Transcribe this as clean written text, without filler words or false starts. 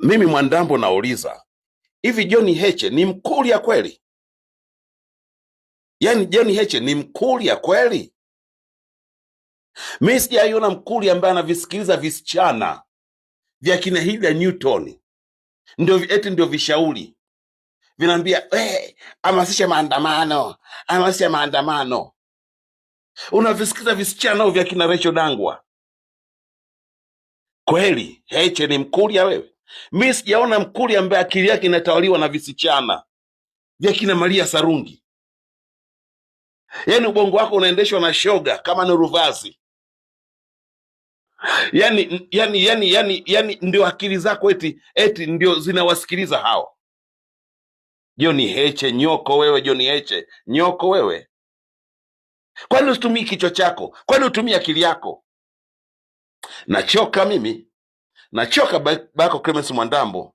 Mimi Mwandambo nauliza, hivi John Heche ni Mkuria kweli? Yaani John Heche ni Mkuria kweli? Mimi sijaiona Mkuria ambaye anavisikiliza visichana vya kina Hilda Newton ndio vishauri vinaambia hamasisha maandamano, hamasisha maandamano. Unavisikiza visichana vya kina Rachel Dangwa? Kweli Heche ni Mkuria wewe? Mimi sijaona Mkuria ambaye akili yake inatawaliwa na visichana vya kina Maria Sarungi. Yaani ubongo wako unaendeshwa na shoga kama Nuruvazi. Yani ndio akili zako eti ndio zinawasikiliza hao. John Heche nyoko wewe, John Heche nyoko wewe. Kwani usitumii kichwa chako? Kwani utumii akili yako? Nachoka mimi, nachoka bako Clemence Mwandambo.